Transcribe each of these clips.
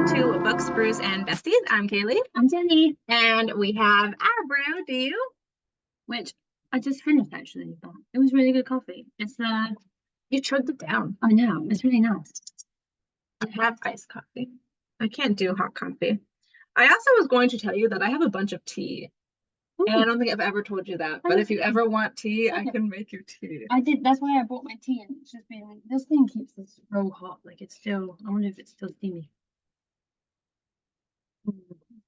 to Books, Brews, and Besties. I'm Kaylee. I'm Jenny, And we have our brew, do you? which I just finished actually, but it was really good coffee. It's You chugged it down. I know, it's really nice. I have iced coffee. I can't do hot coffee. I also was going to tell you that I have a bunch of tea. And I don't think I've ever told you that. But if you ever want tea, I can make you tea. I did, that's why I brought my tea, and it's just been, this thing keeps this roll hot, like it's still, I wonder if it's still steamy.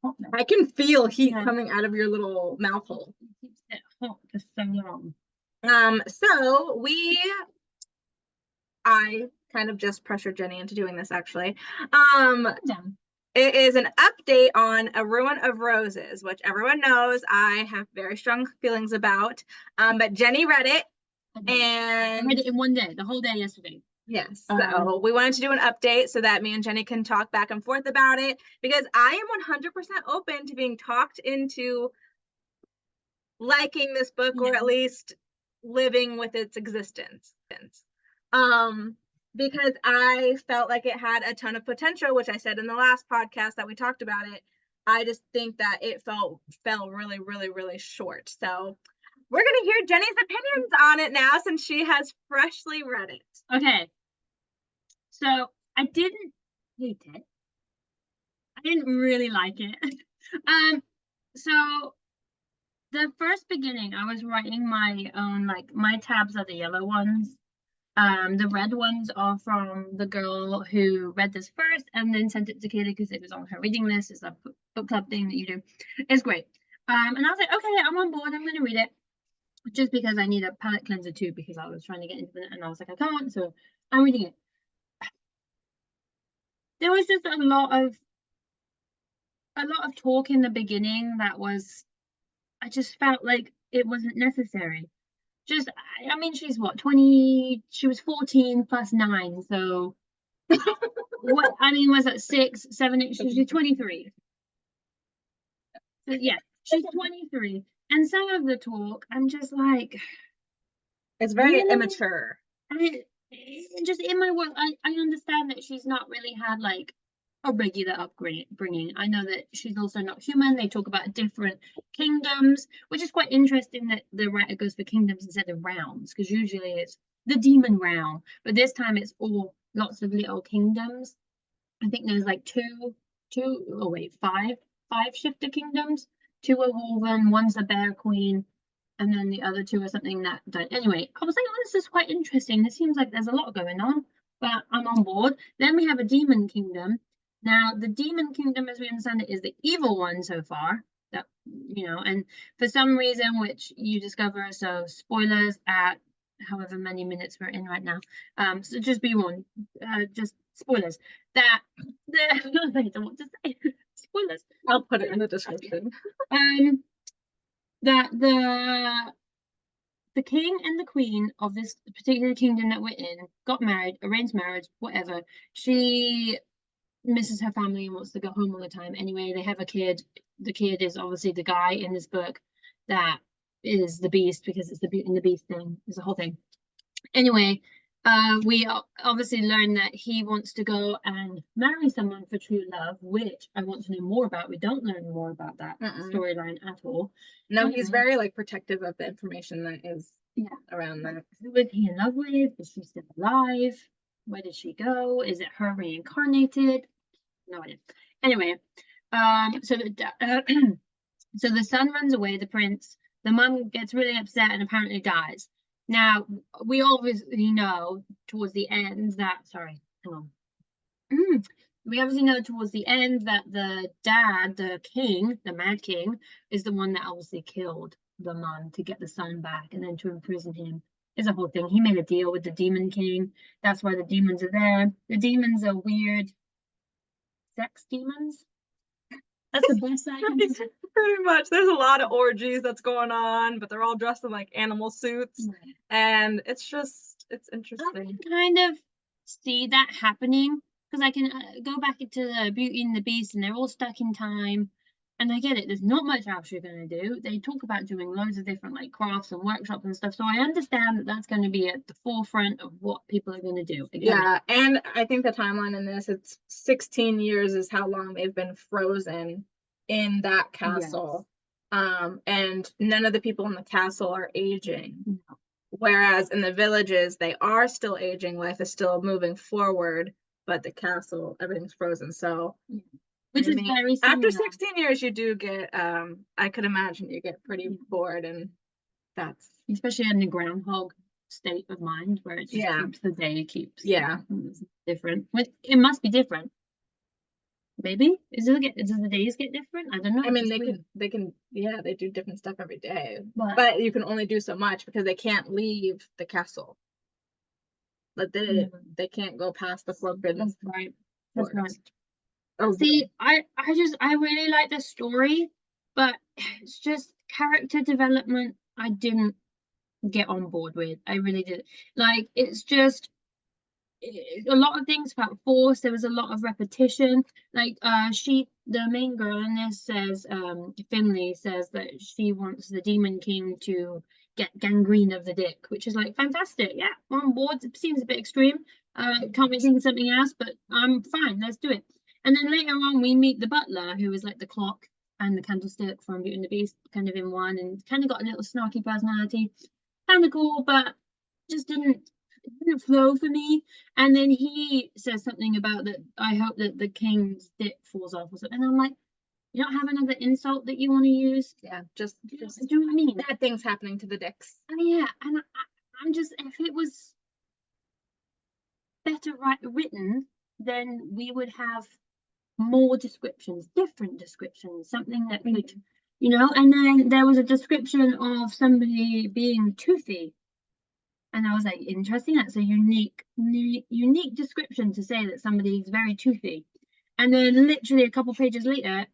Hot now. I can feel heat coming out of your little mouth hole. It keeps it hot for so long. So I kind of just pressured Jenny into doing this actually. It is an update on A Ruin of Roses, which everyone knows I have very strong feelings about. But Jenny read it, and I read it in one day, the whole day yesterday. Yes, so we wanted to do an update so that me and Jenny can talk back and forth about it, because I am 100% open to being talked into liking this book, or at least living with its existence. Because I felt like it had a ton of potential, which I said in the last podcast that we talked about it. I just think that it fell really, really, really short. So we're going to hear Jenny's opinions on it now, since she has freshly read it. Okay. So I didn't hate it. I didn't really like it. So the first beginning, I was writing my own, like my tabs are the yellow ones. The red ones are from the girl who read this first and then sent it to Kaylee because it was on her reading list. It's a book club thing that you do. It's great. And I was like, okay, I'm on board. I'm going to read it. Just because I need a palette cleanser too, because I was trying to get into it and I was like, I can't. So I'm reading it. There was just a lot of talk in the beginning that was, I just felt like it wasn't necessary. Just, I mean, she's what, 20, she was 14 plus 9, so what, I mean, was it 6, 7, 8, she's 23. So yeah, she's 23. And some of the talk, I'm just like, it's very immature. I mean, just in my world, I understand that she's not really had like a regular upbringing. I know that she's also not human. They talk about different kingdoms, which is quite interesting that the writer goes for kingdoms instead of realms, because usually it's the demon realm, but this time it's all lots of little kingdoms. I think there's like five shifter kingdoms. 2 are woven, one's the bear queen, and then the other 2 are something that anyway, I was like, oh, this is quite interesting. It seems like there's a lot going on, but I'm on board. Then we have a demon kingdom. Now, the demon kingdom, as we understand it, is the evil one so far. That, you know, and for some reason, which you discover, so spoilers at however many minutes we're in right now. So just be warned, just spoilers. That the I don't know what to say. Spoilers. I'll put it in the description. That the king and the queen of this particular kingdom that we're in got married, arranged marriage, whatever. She misses her family and wants to go home all the time. Anyway, they have a kid. The kid is obviously the guy in this book that is the beast, because it's the Beauty and the Beast thing. It's the whole thing. Anyway, we obviously learn that he wants to go and marry someone for true love, which I want to know more about. We don't learn more about that storyline at all. No, he's very like protective of the information that is around that. Who is he in love with? Is she still alive? Where did she go? Is it her reincarnated? No idea. Anyway, so the son runs away, the prince. The mum gets really upset and apparently dies. Now, we obviously know towards the end that, sorry, hang on. We obviously know towards the end that the dad, the king, the Mad King, is the one that obviously killed the mum to get the son back and then to imprison him. Is a whole thing. He made a deal with the Demon King. That's why the demons are there. The demons are weird sex demons. That's the best I can do. Pretty much. There's a lot of orgies that's going on, but they're all dressed in like animal suits. And it's interesting. I can kind of see that happening, because I can go back into the Beauty and the Beast and they're all stuck in time. And I get it, there's not much else you're going to do. They talk about doing loads of different like crafts and workshops and stuff. So I understand that that's going to be at the forefront of what people are going to do. Yeah, and I think the timeline in this, it's 16 years is how long they've been frozen in that castle. Yes. And none of the people in the castle are aging. No. Whereas in the villages, they are still aging. Life is still moving forward, but the castle, everything's frozen. So, which is very similar. After 16 years, you do get, I could imagine you get pretty bored, and that's especially in the groundhog state of mind where it just keeps the day different. It must be different. Maybe does the days get different? I don't know. I mean, they can they do different stuff every day, but you can only do so much because they can't leave the castle. But they can't go past the forbidden. That's right. That's right. Oh, see, I really like the story, but it's just character development I didn't get on board with. I really did. Like, it's just a lot of things felt forced. There was a lot of repetition. Like, the main girl in this says, Finley says that she wants the Demon King to get gangrene of the dick, which is like fantastic. Yeah, I'm on board. It seems a bit extreme. Can't be thinking something else, but I'm fine. Let's do it. And then later on, we meet the butler, who is like the clock and the candlestick from Beauty and the Beast, kind of in one, and kind of got a little snarky personality. Kind of cool, but just didn't flow for me. And then he says something about that. I hope that the king's dick falls off or something. And I'm like, you don't have another insult that you want to use? Yeah, just do you know what I mean? Bad things happening to the dicks. Yeah, and I'm just, if it was better written, then we would have more descriptions, different descriptions, something that could, you know. And then there was a description of somebody being toothy, and I was like, interesting. That's a unique description to say that somebody is very toothy. And then literally a couple pages later,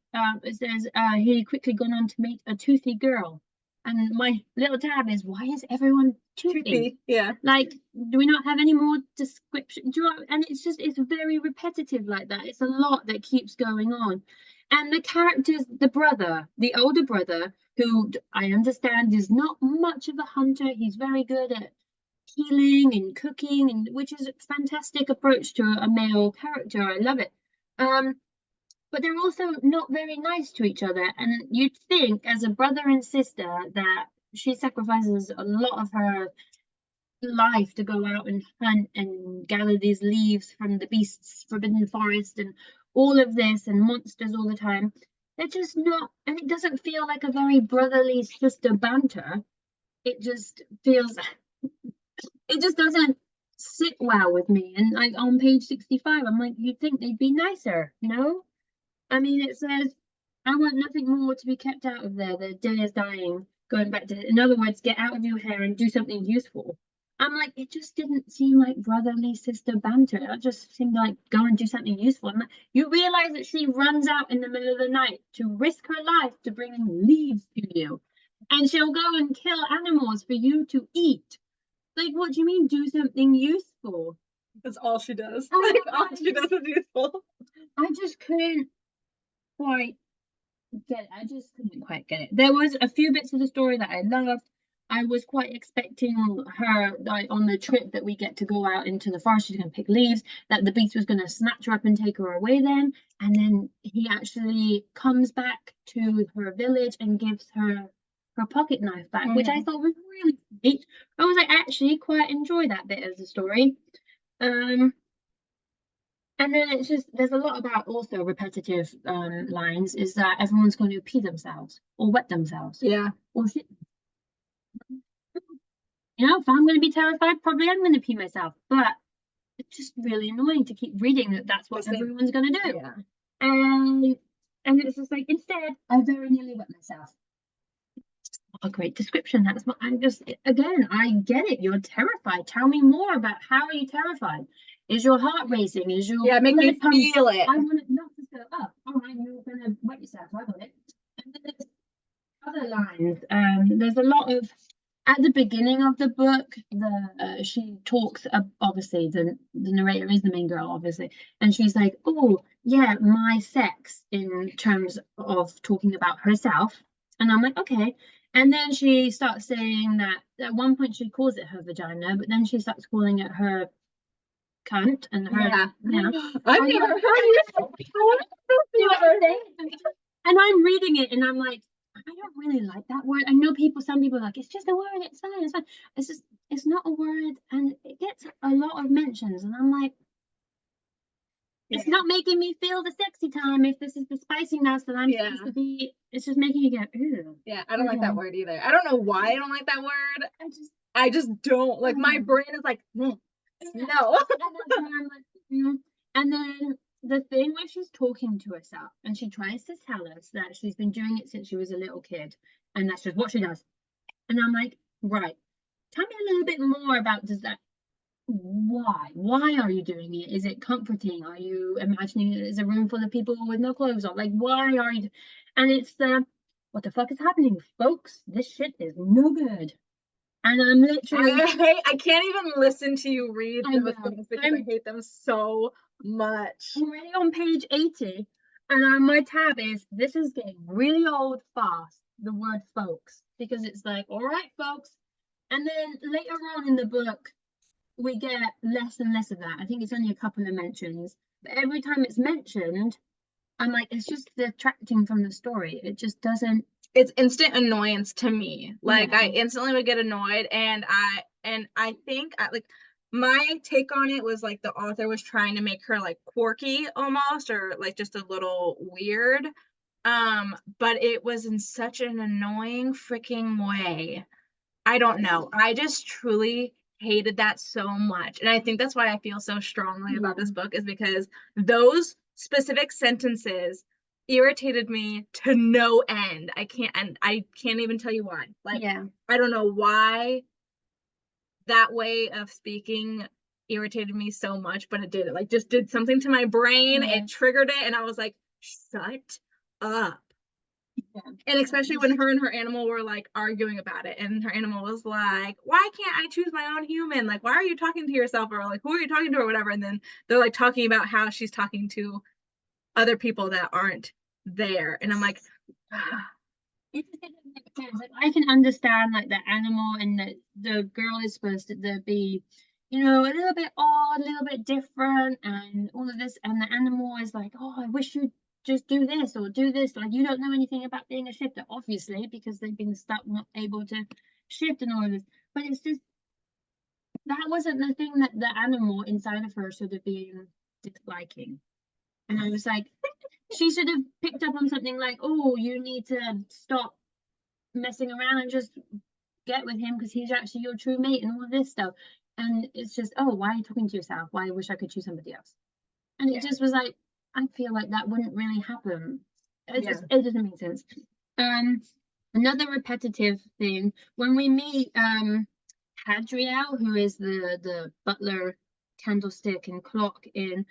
it says he quickly gone on to meet a toothy girl. And my little tab is, why is everyone toothy? Yeah. Like, do we not have any more description? Do you know, and it's very repetitive like that. It's a lot that keeps going on. And the characters, the older brother, who I understand is not much of a hunter. He's very good at healing and cooking, and which is a fantastic approach to a male character. I love it. But they're also not very nice to each other. And you'd think, as a brother and sister, that she sacrifices a lot of her life to go out and hunt and gather these leaves from the beast's forbidden forest and all of this and monsters all the time. They're just not, and it doesn't feel like a very brotherly sister banter. It just feels, it just doesn't sit well with me. And like on page 65, I'm like, you'd think they'd be nicer, no? I mean, it says, I want nothing more to be kept out of there. The day is dying. Going back to, in other words, get out of your hair and do something useful. I'm like, it just didn't seem like brotherly sister banter. It just seemed like go and do something useful. And you realize that she runs out in the middle of the night to risk her life to bring leaves to you. And she'll go and kill animals for you to eat. Like, what do you mean, do something useful? That's all she does. Like, all she does is useful. I just couldn't quite get it. I just couldn't quite get it. There was a few bits of the story that I loved. I was quite expecting her, like, on the trip that we get to go out into the forest, she's going to pick leaves, that the beast was going to snatch her up and take her away then. And then he actually comes back to her village and gives her her pocket knife back, which I thought was really sweet. I was like, actually quite enjoy that bit of the story. And then it's just, there's a lot about also repetitive lines, is that everyone's going to pee themselves or wet themselves. Yeah. Or shit. You know, if I'm going to be terrified, probably I'm going to pee myself. But it's just really annoying to keep reading that that's what everyone's going to do. Yeah. And it's just like, instead, I very nearly wet myself. A great description. That's what I'm just, again, I get it. You're terrified. Tell me more about, how are you terrified? Is your heart racing? Is your make me feel it? I want it not to go up. All right, you're gonna wet yourself. I got it. And then there's other lines. There's a lot of at the beginning of the book, she talks. Obviously, the narrator is the main girl, obviously, and she's like, "Oh, yeah, my sex," in terms of talking about herself, and I'm like, "Okay." And then she starts saying that at one point she calls it her vagina, but then she starts calling it her cunt and her, Yeah. I've never heard you and I'm reading it and I'm like, I don't really like that word. I know some people are like, it's just a word, it's fine, it's fine. It's just, it's not a word and it gets a lot of mentions. And I'm like, it's not making me feel the sexy time if this is the spiciness that I'm supposed to be. It's just making you go, ooh. Yeah, I don't like that word either. I don't know why I don't like that word. I just don't. Like, my brain is like, no. And then the thing where she's talking to herself and she tries to tell us that she's been doing it since she was a little kid and that's just what she does. And I'm like, right, tell me a little bit more about why are you doing it? Is it comforting? Are you imagining it as a room full of people with no clothes on? Like, why are you? And it's what the fuck is happening, folks? This shit is no good. And I'm literally, I can't even listen to you read those things because I hate them so much. I'm already on page 80, and on my tab is, this is getting really old fast, the word folks, because it's like, all right, folks. And then later on in the book, we get less and less of that. I think it's only a couple of mentions, but every time it's mentioned, I'm like, it's just detracting from the story. It just doesn't. It's instant annoyance to me. Like, I instantly would get annoyed, and I think like my take on it was like the author was trying to make her like quirky almost, or like just a little weird. But it was in such an annoying freaking way. I don't know. I just truly hated that so much. And I think that's why I feel so strongly about this book, is because those specific sentences irritated me to no end. I can't even tell you why. Like, I don't know why that way of speaking irritated me so much, but it did. It like just did something to my brain. It triggered it, and I was like, shut up. And especially when her and her animal were like arguing about it, and her animal was like, why can't I choose my own human? Like, why are you talking to yourself? Or like, who are you talking to, or whatever? And then they're like talking about how she's talking to other people that aren't there. And I'm like, I can understand like the animal and the girl is supposed to be, a little bit odd, a little bit different, and all of this. And the animal is like, oh, I wish you'd just do this or do this. Like, you don't know anything about being a shifter, obviously, because they've been stuck, not able to shift and all of this. But it's just, that wasn't the thing that the animal inside of her should have been disliking. And I was like, she should have picked up on something like, oh, you need to stop messing around and just get with him because he's actually your true mate and all of this stuff. And it's just, oh, why are you talking to yourself? Why? I wish I could choose somebody else. And it just was like, I feel like that wouldn't really happen. It doesn't make sense. Another repetitive thing, when we meet Hadriel, who is the butler, candlestick and clock in,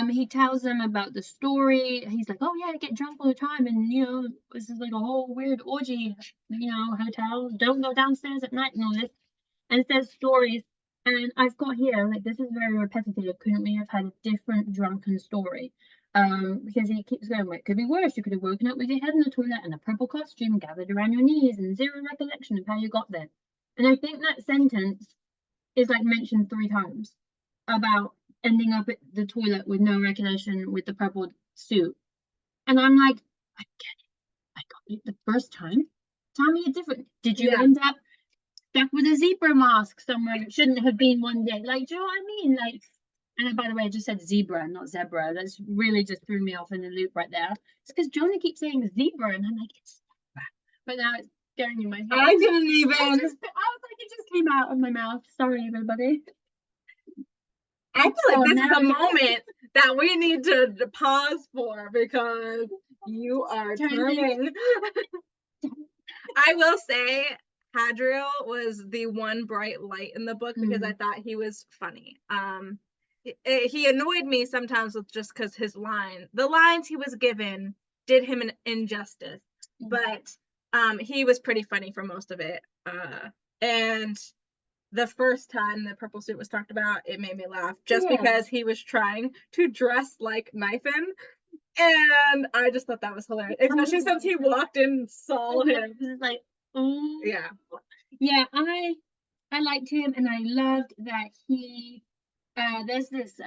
he tells them about the story. He's like, oh yeah, I get drunk all the time, and this is like a whole weird orgy, hotel, don't go downstairs at night and all this. And it says stories, and I've got here, like, this is very repetitive. Couldn't we have had a different drunken story? Because he keeps going, well, it could be worse. You could have woken up with your head in the toilet and a purple costume gathered around your knees and zero recollection of how you got there. And I think that sentence is like mentioned 3 times about ending up at the toilet with no recollection with the purple suit. And I'm like, I get it. I got it the first time. Tell me a different. Did you end up stuck with a zebra mask somewhere it shouldn't have been one day? Like, do you know what I mean? Like, and by the way, I just said zebra, not zebra. That's really just threw me off in the loop right there. It's because Jonah keeps saying zebra, and I'm like, it's zebra. But now it's going in my head. I didn't even. I was like, it just came out of my mouth. Sorry, everybody. I feel like this is a moment that we need to pause for, because you are turning. I will say Hadriel was the one bright light in the book because I thought he was funny. He annoyed me sometimes with just because the lines he was given did him an injustice, but he was pretty funny for most of it. And the first time the purple suit was talked about, it made me laugh just because he was trying to dress like Knifin. And I just thought that was hilarious, especially since he walked in and saw him. It was like, oh. Yeah. Yeah, I liked him, and I loved that he there's this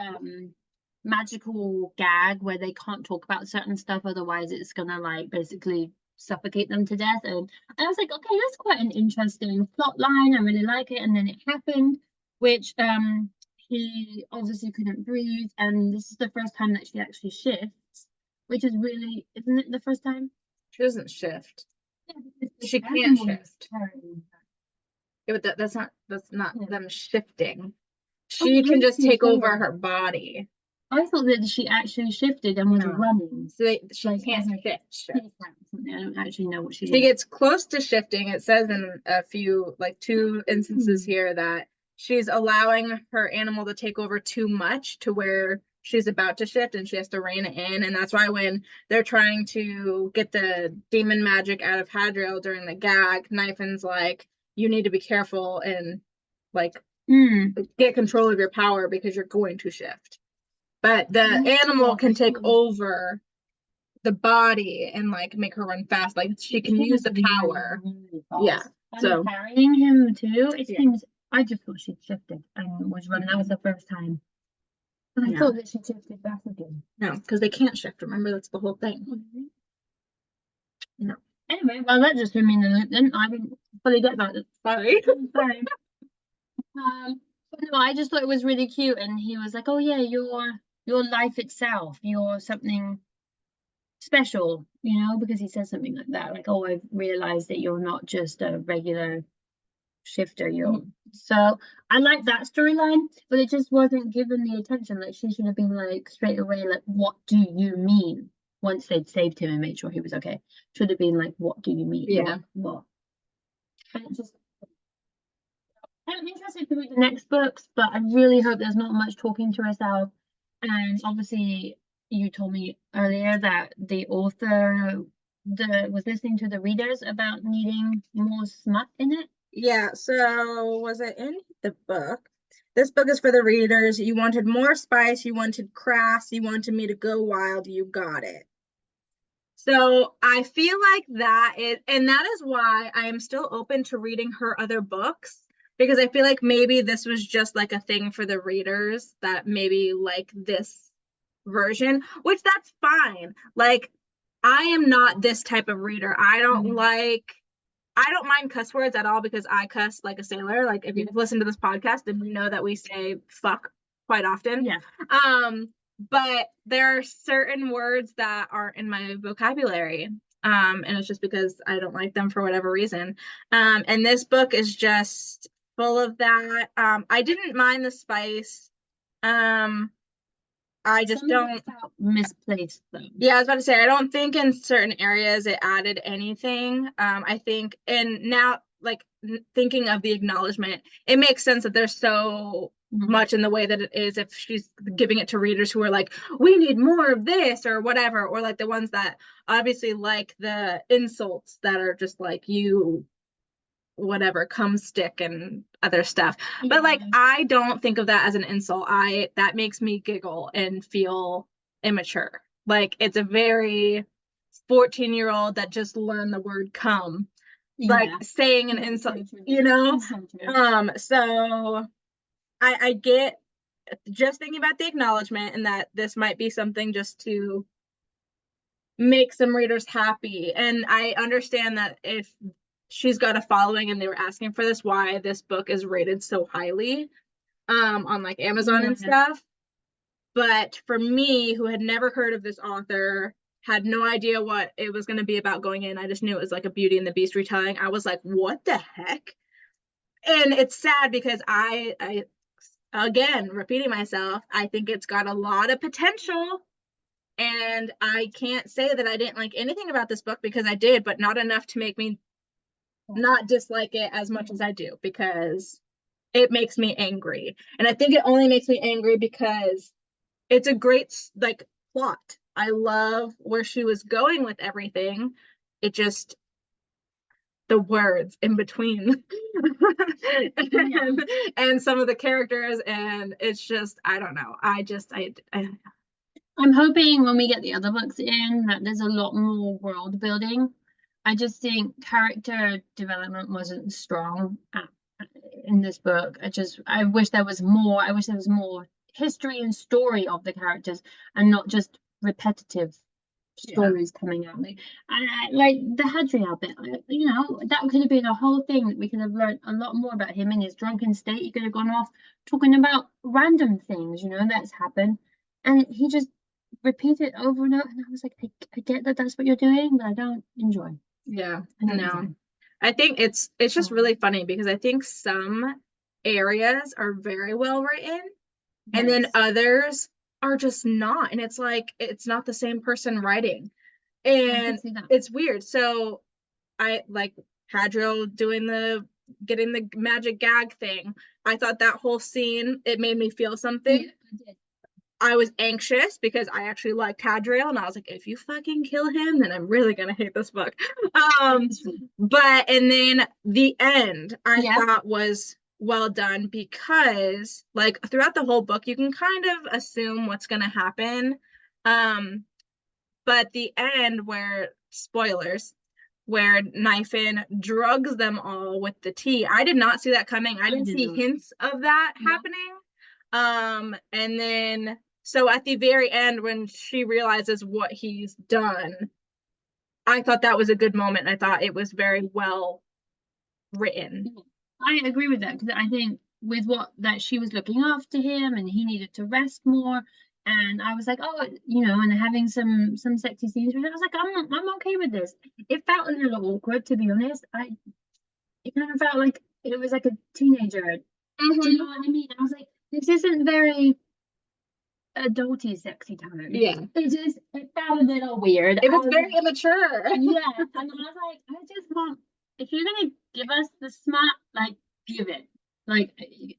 magical gag where they can't talk about certain stuff, otherwise it's gonna like basically suffocate them to death. And I was like, okay, that's quite an interesting plot line. I really like it. And then it happened, which he obviously couldn't breathe, and this is the first time that she actually shifts, which is really, isn't it the first time? She doesn't shift. Yeah, she can't shift. Yeah, but that's not Yeah. them shifting. She can just take over her body. I thought that she actually shifted and was running. So she can't shift. I don't actually know what she She gets close to shifting. It says in a few, like 2 instances here, that she's allowing her animal to take over too much to where she's about to shift and she has to rein it in. And that's why when they're trying to get the demon magic out of Hadriel during the gag, Knifen's like, you need to be careful and like get control of your power because you're going to shift. But the animal can take over the body and like make her run fast. Like she can use the power. Yeah. So carrying him too. It seems. I just thought she'd shifted and was running. That was the first time. And I thought that she shifted back again. No, because they can't shift. Remember, that's the whole thing. No. Anyway, well, that just threw me in the loop. Then I didn't fully get that. Sorry. Sorry. But no, I just thought it was really cute, and he was like, "Oh yeah, your life itself, you're something special," because he says something like that, like, "Oh, I've realized that you're not just a regular shifter. You're." So I like that storyline, but it just wasn't given the attention. Like she should have been like straight away, like, "What do you mean?" Once they'd saved him and made sure he was okay, should have been like, "What do you mean?" Yeah. What? And it just. I'm interested to read the next books, but I really hope there's not much talking to herself. And obviously, you told me earlier that the author was listening to the readers about needing more smut in it. Yeah. So was it in the book? This book is for the readers. You wanted more spice. You wanted crass. You wanted me to go wild. You got it. So I feel like that is, and that is why I am still open to reading her other books, because I feel like maybe this was just like a thing for the readers that maybe like this version, which that's fine. Like, I am not this type of reader. I don't mind cuss words at all because I cuss like a sailor. Like, if you've listened to this podcast, then you know that we say fuck quite often. Yeah. But there are certain words that aren't in my vocabulary. And it's just because I don't like them for whatever reason. And this book is just full of that. I didn't mind the spice. I just don't misplaced them. Yeah, I was about to say, I don't think in certain areas it added anything. I think, and now like thinking of the acknowledgement, it makes sense that there's so much in the way that it is if she's giving it to readers who are like, we need more of this or whatever, or like the ones that obviously like the insults that are just like, you whatever, cum stick and other stuff. But like, I don't think of that as an insult. That makes me giggle and feel immature. Like, it's a very 14-year-old that just learned the word cum, like saying an insult, so I get just thinking about the acknowledgement and that this might be something just to make some readers happy. And I understand that if she's got a following and they were asking for this, why this book is rated so highly on like Amazon and stuff. But for me, who had never heard of this author, had no idea what it was going to be about going in, I just knew it was like a Beauty and the Beast retelling. I was like, what the heck? And it's sad because I again, repeating myself, I think it's got a lot of potential. And I can't say that I didn't like anything about this book, because I did, but not enough to make me not dislike it as much as I do, because it makes me angry. And I think it only makes me angry because it's a great like plot. I love where she was going with everything. It just the words in between and some of the characters, and it's just I don't know. I'm hoping when we get the other books in that there's a lot more world building. I just think character development wasn't strong in this book. I wish there was more. I wish there was more history and story of the characters and not just repetitive stories coming out. Like the Hadriel bit, you know, that could have been a whole thing. We could have learned a lot more about him in his drunken state. He could have gone off talking about random things, you know, that's happened. And he just repeated over and over. And I was like, I get that that's what you're doing, but I don't enjoy. Yeah, I don't no. enjoy. I think it's just really funny because I think some areas are very well written and then Yes. others are just not. And it's like it's not the same person writing. I can And see that. it's weird. So I like Hadriel doing the getting the magic gag thing. I thought that whole scene, it made me feel something. Yeah, I did. I was anxious because I actually liked Hadriel, and I was like, if you fucking kill him, then I'm really gonna hate this book. Um, but and then the end I Yeah. thought was well done because like throughout the whole book you can kind of assume what's gonna happen. But the end where spoilers, where Knifin drugs them all with the tea. I did not see that coming. I didn't see hints of that happening. And then so at the very end when she realizes what he's done, I thought that was a good moment. I thought it was very well written. I agree with that because I think with what that she was looking after him and he needed to rest more. And I was like, oh, you know, and having some sexy scenes with it. I was like, I'm okay with this. It felt a little awkward to be honest. It kind of felt like it was like a teenager. Mm-hmm. Do you know what I mean? I was like, this isn't very adulty sexy time. Yeah. It felt a little weird. It was very immature. Yeah, and I was like, I just want if you're gonna give us the smart, like give it. Like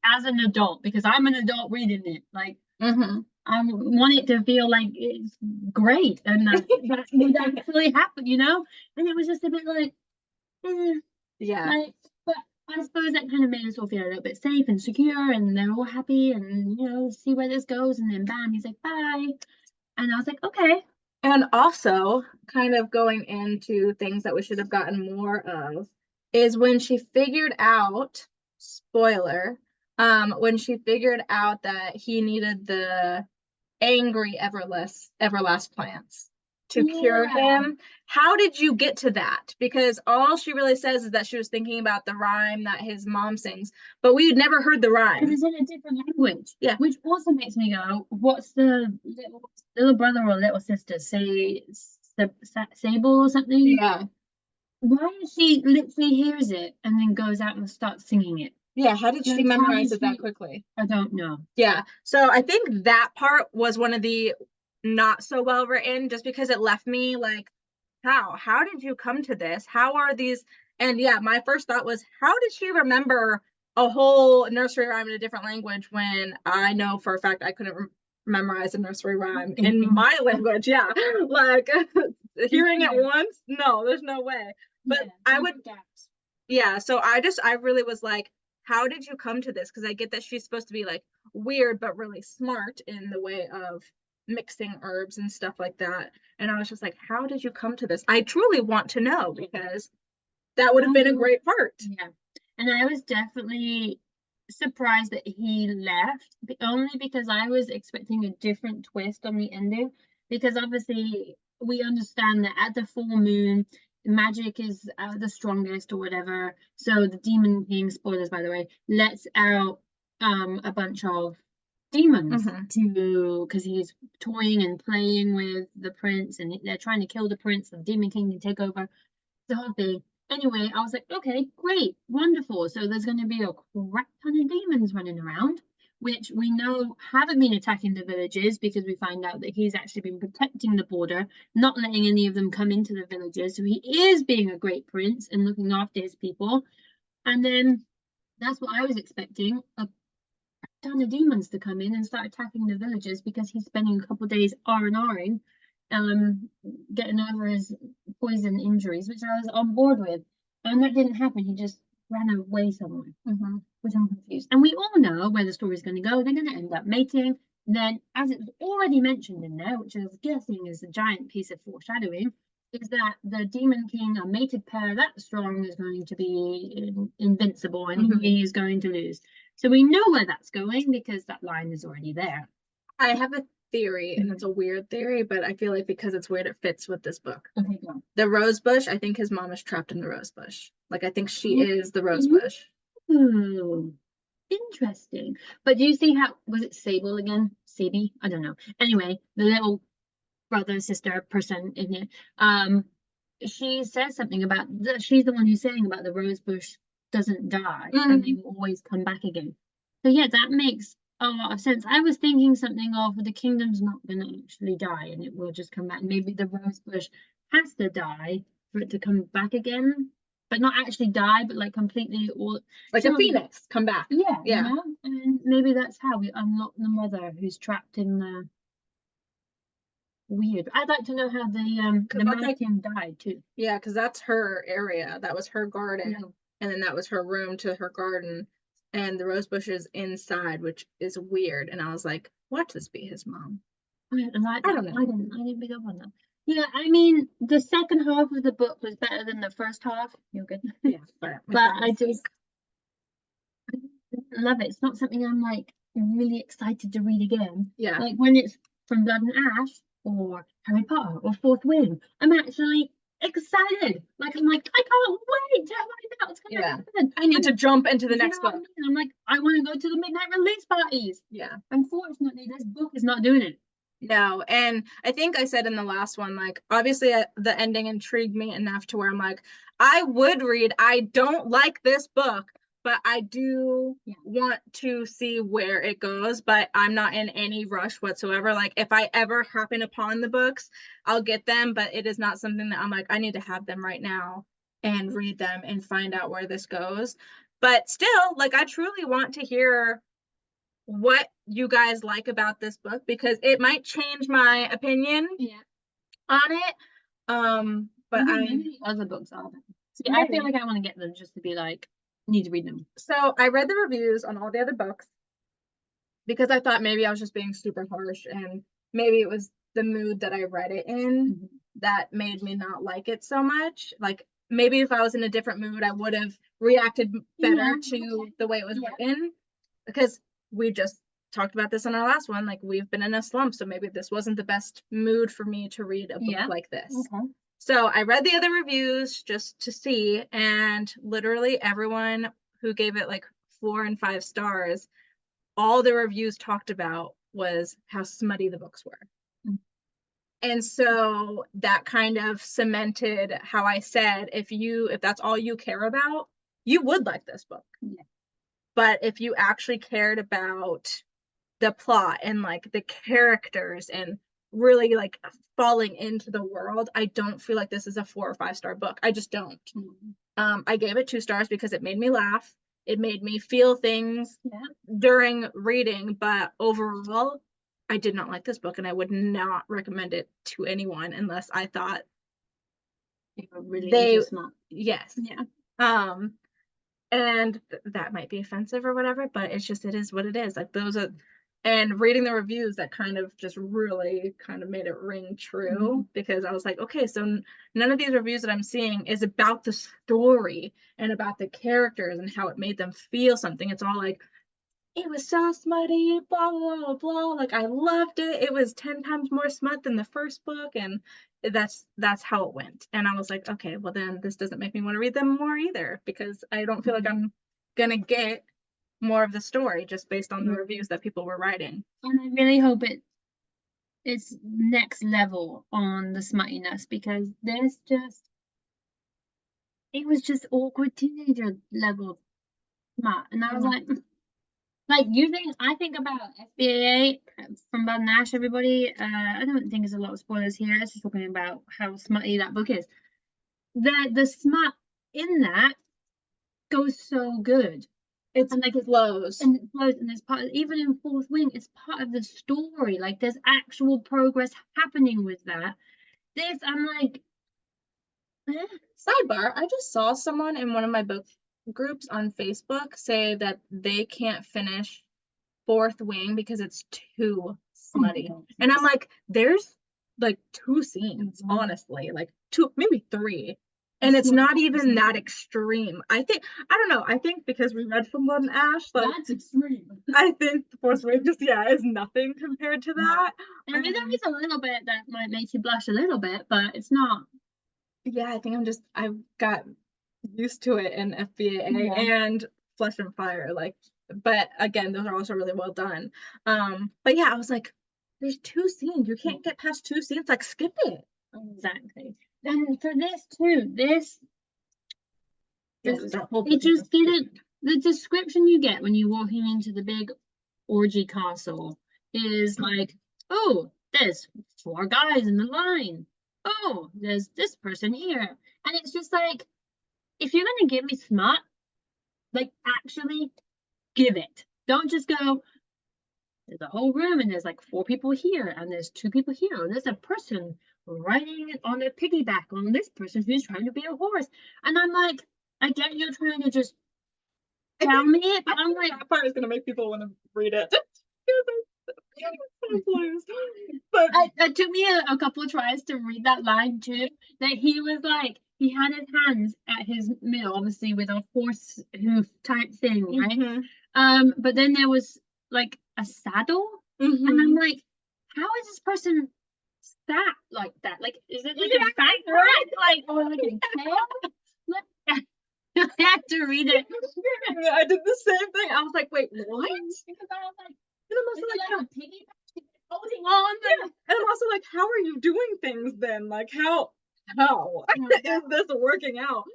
as an adult, because I'm an adult reading it. Like Mm-hmm. I want it to feel like it's great and that would actually happen, you know? And it was just a bit like, Yeah. like, but I suppose that kind of made us all feel a little bit safe and secure, and they're all happy, and you know, see where this goes. And then bam, he's like, bye, and I was like, okay. And also, kind of going into things that we should have gotten more of, is when she figured out, spoiler, when she figured out that he needed the angry everlast plants to cure him. How did you get to that? Because all she really says is that she was thinking about the rhyme that his mom sings, but we had never heard the rhyme. It's in a different language. Yeah. Which also makes me go, what's the little brother or little sister say Sable or something? Yeah. Why is she literally hears it and then goes out and starts singing it? Yeah, how did she memorize it that quickly? I don't know. Yeah, so I think that part was one of the not so well written, just because it left me like, how did you come to this? How are these? And yeah, my first thought was, how did she remember a whole nursery rhyme in a different language when I know for a fact I couldn't memorize a nursery rhyme in my language? Yeah, like hearing it once, no, there's no way. But I would, yeah. So I really was like, how did you come to this? Because I get that she's supposed to be like weird but really smart in the way of mixing herbs and stuff like that. And I was just like, how did you come to this? I truly want to know because that would have been a great part. Yeah. And I was definitely surprised that he left, only because I was expecting a different twist on the ending. Because obviously we understand that at the full moon, magic is the strongest or whatever. So the Demon King, spoilers by the way, lets out a bunch of demons to because he's toying and playing with the prince, and they're trying to kill the prince. The Demon King can take over the whole thing. Anyway, I was like, okay, great, wonderful. So there's going to be a crap ton of demons running around, which we know haven't been attacking the villages because we find out that he's actually been protecting the border, not letting any of them come into the villages. So he is being a great prince and looking after his people. And then that's what I was expecting, a ton of demons to come in and start attacking the villages because he's spending a couple of days R&Ring, getting over his poison injuries, which I was on board with. and that didn't happen. He just ran away somewhere, Mm-hmm. which I'm confused. And we all know where the story's going to go. They're going to end up mating. Then, as it's already mentioned in there, which I was guessing is a giant piece of foreshadowing, is that the Demon King, a mated pair that strong, is going to be invincible, and Mhm. he is going to lose. So we know where that's going because that line is already there. I have a theory, and it's a weird theory, but I feel like because it's weird, it fits with this book. Okay, go. The rose bush, I think his mom is trapped in the rose bush. Like, I think she is the rose bush. Ooh, interesting. But do you see how, was it Sable again? Sabi? I don't know. Anyway, the little brother, sister person in it. She says something about she's the one who's saying about the rose bush doesn't die and they Mhm. will always come back again. So yeah, that makes a lot of sense. I was thinking something of the kingdom's not gonna actually die and it will just come back. Maybe the rose bush has to die for it to come back again, but not actually die, but like completely or Like a similar. phoenix, come back. Yeah, you Yeah. know, and maybe that's how we unlock the mother who's trapped in the weird. I'd like to know how the That's like, mannequin died too. yeah, because that's her area. That was her garden. Yeah. And then that was her room to her garden. And the rose bush is inside, which is weird. And I was like, watch this be his mom. I didn't like I that. don't know. I didn't pick up on that. Yeah, I mean, the second half of the book was better than the first half. You're good. Yeah, But I just love it. It's not something I'm like really excited to read again. yeah. Like when it's from Blood and Ash or Harry Potter or Fourth Wing, I'm actually excited. Like I'm like, I can't wait to find out what's gonna Yeah. happen. I need to jump into the You know next what I book. mean? I'm like, I want to go to the midnight release parties. Yeah. Unfortunately, this book is not doing it. No, and I think I said in the last one, like, obviously the ending intrigued me enough to where I'm like, I would read. I don't like this book, but I do want to see where it goes, but I'm not in any rush whatsoever. Like, if I ever happen upon the books, I'll get them, but it is not something that I'm like, I need to have them right now and read them and find out where this goes. But still, like, I truly want to hear what you guys like about this book because it might change my opinion on it. But Maybe other books are better. See, I feel like I want to get them just to be like, need to read them. So I read the reviews on all the other books because I thought maybe I was just being super harsh and maybe it was the mood that I read it in that made me not like it so much. Like maybe if I was in a different mood, I would have reacted better to the way it was written because we just talked about this in our last one. Like we've been in a slump, so maybe this wasn't the best mood for me to read a book like this. So I read the other reviews just to see, and literally everyone who gave it like 4 and 5 stars, all the reviews talked about was how smutty the books were. And so that kind of cemented how I said, if that's all you care about, you would like this book. But if you actually cared about the plot and like the characters and really like falling into the world, I don't feel like this is a 4 or 5 star book. I just don't. I gave it 2 stars because it made me laugh. It made me feel things during reading, but overall, I did not like this book and I would not recommend it to anyone unless I thought they smart. Yes. Yeah. And that might be offensive or whatever, but it's just it is what it is. Like those are, and reading the reviews that kind of just really kind of made it ring true because I was like, okay, so none of these reviews that I'm seeing is about the story and about the characters and how it made them feel something. It's all like it was so smutty, blah blah blah. Like I loved it. It was 10 times more smut than the first book, and that's how it went. And I was like, okay, well then this doesn't make me want to read them more either because I don't feel like I'm gonna get more of the story just based on the reviews that people were writing. And I really hope it's next level on the smuttiness because there's just it was just awkward teenager level smut, and I was like you think I think about FBAA from Bud Nash, everybody. I don't think there's a lot of spoilers here. It's just talking about how smutty that book is. The smut in that goes so good. It's and like it flows. And it flows, and it's part of, even in Fourth Wing, it's part of the story. Like there's actual progress happening with that. This, I'm like, Sidebar, I just saw someone in one of my book groups on Facebook say that they can't finish Fourth Wing because it's too smutty. And I'm like, there's like 2 scenes, honestly, like 2, maybe 3. And it's not even that extreme. I don't know. I think because we read from Blood and Ash, like, That's extreme. I think the Fourth Wing just, is nothing compared to that. I mean, there is a little bit that might make you blush a little bit, but it's not. Yeah, I think I got used to it in FBA and Flesh and Fire, like, but again, those are also really well done. But yeah, I was like, there's 2 scenes. You can't get past 2 scenes, like skip it. Exactly. And for this too, it just didn't. The description you get when you're walking into the big orgy castle is like, oh, there's 4 guys in the line. Oh, there's this person here. And it's just like, if you're gonna give me smut, like actually give it. Don't just go, there's a whole room and there's like 4 people here and there's 2 people here and there's a person riding on a piggyback on this person who's trying to be a horse. And I'm like, I get you're trying to just tell me it, but I'm like, that part is gonna make people want to read it. But it took me a couple of tries to read that line too. That he was like, he had his hands at his middle, obviously with a horse hoof type thing, right? But then there was like a saddle, and I'm like, how is this person sat like that? Like, is it like a fat rat? Like, or like a tail? I had to read it. I did the same thing. I was like, wait, what? Because I was like, and I'm also like a piggyback holding on. And I'm also like, how are you doing things then? Like, how is this working out?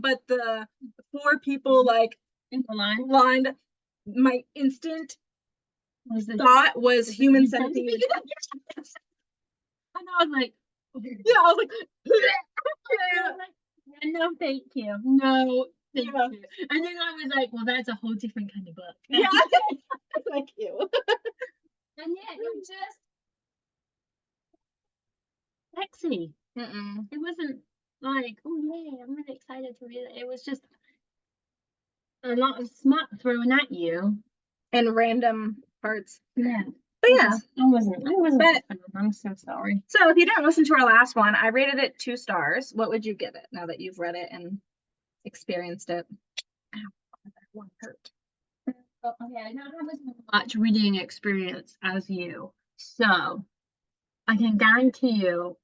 But the 4 people like in the line lined, my instant thought was human centipede. And I was like, yeah, I was like, no, thank you. No, thank you. And then I was like, well, that's a whole different kind of book. Yeah, thank you. And yet, it was just sexy. It wasn't like, oh yeah, I'm really excited to read it. It was just a lot of smut thrown at you and random parts. Yeah. But yeah, I wasn't. But I'm so sorry. So if you didn't listen to our last one, I rated it 2 stars. What would you give it now that you've read it and experienced it? Ow, that one hurt. Okay, I don't have as much reading experience as you, so I can guarantee you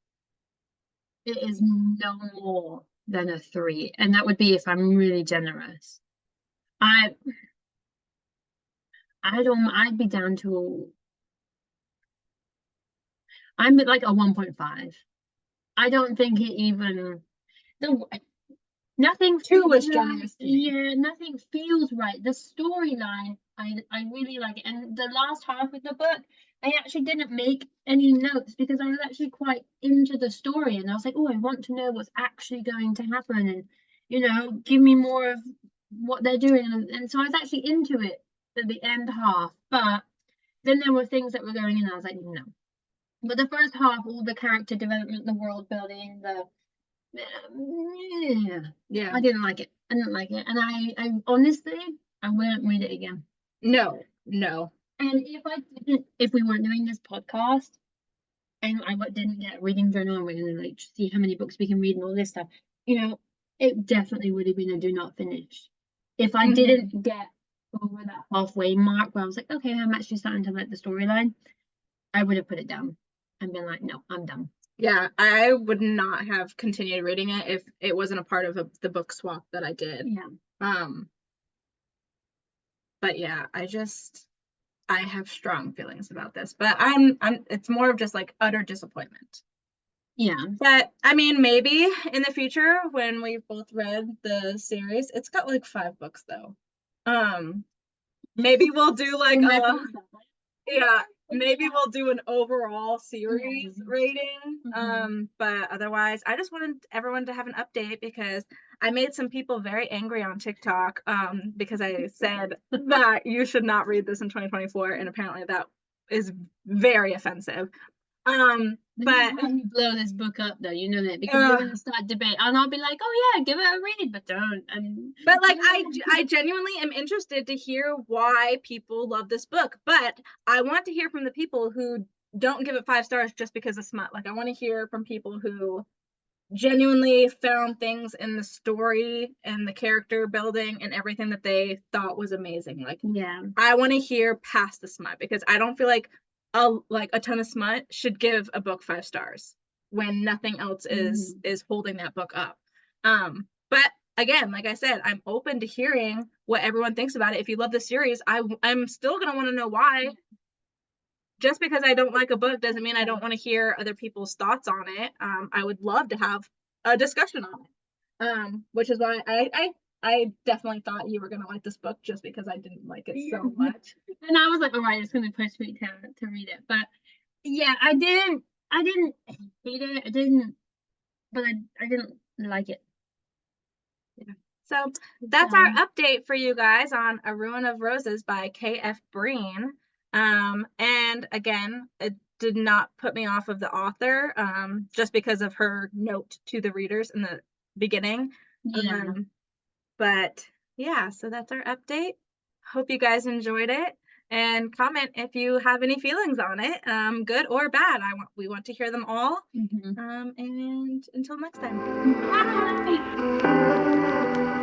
it is no more than a 3, and that would be if I'm really generous. I'd be down to, I'm at like a 1.5. I don't think it even nothing 2 was generous. Yeah, nothing feels right. The storyline, I really like it. And the last half of the book, I actually didn't make any notes because I was actually quite into the story, and I was like, oh, I want to know what's actually going to happen, and give me more of what they're doing. And so I was actually into it at the end half, but then there were things that were going in, and I was like, no. But the first half, all the character development, the world building, yeah, I didn't like it. And I honestly, I wouldn't read it again. No. And if we weren't doing this podcast, and I didn't get a reading journal, and we're gonna like see how many books we can read and all this stuff, it definitely would have been a do not finish. If I didn't get over that halfway mark where I was like, okay, I'm actually starting to like the storyline, I would have put it down and been like, no, I'm done. Yeah, I would not have continued reading it if it wasn't a part of the book swap that I did. Yeah. But yeah, I have strong feelings about this, but it's more of just like utter disappointment. Yeah. But I mean, maybe in the future when we've both read the series, it's got like 5 books though. Maybe we'll do like maybe we'll do an overall series rating. But otherwise, I just wanted everyone to have an update because I made some people very angry on TikTok because I said that you should not read this in 2024, and apparently that is very offensive. But When you blow this book up, though, you know that because you're gonna start debate, and I'll be like, "Oh yeah, give it a read," but don't. but like I genuinely am interested to hear why people love this book. But I want to hear from the people who don't give it 5 stars just because of smut. Like I want to hear from people who genuinely found things in the story and the character building and everything that they thought was amazing. Like Yeah. I want to hear past the smut because I don't feel like a ton of smut should give a book 5 stars when nothing else is holding that book up. But again, like I said, I'm open to hearing what everyone thinks about it. If you love the series, I'm still gonna want to know why. Just because I don't like a book doesn't mean I don't want to hear other people's thoughts on it. I would love to have a discussion on it. Which is why I definitely thought you were gonna like this book just because I didn't like it so much. And I was like, all right, it's gonna push me to read it. But yeah, I didn't hate it. I didn't, but I didn't like it. Yeah. So that's our update for you guys on A Ruin of Roses by K.F. Breene. And again, it did not put me off of the author, just because of her note to the readers in the beginning. Yeah. But yeah, so that's our update. Hope you guys enjoyed it. And comment if you have any feelings on it, good or bad. We want to hear them all. Mhm. And until next time. Bye.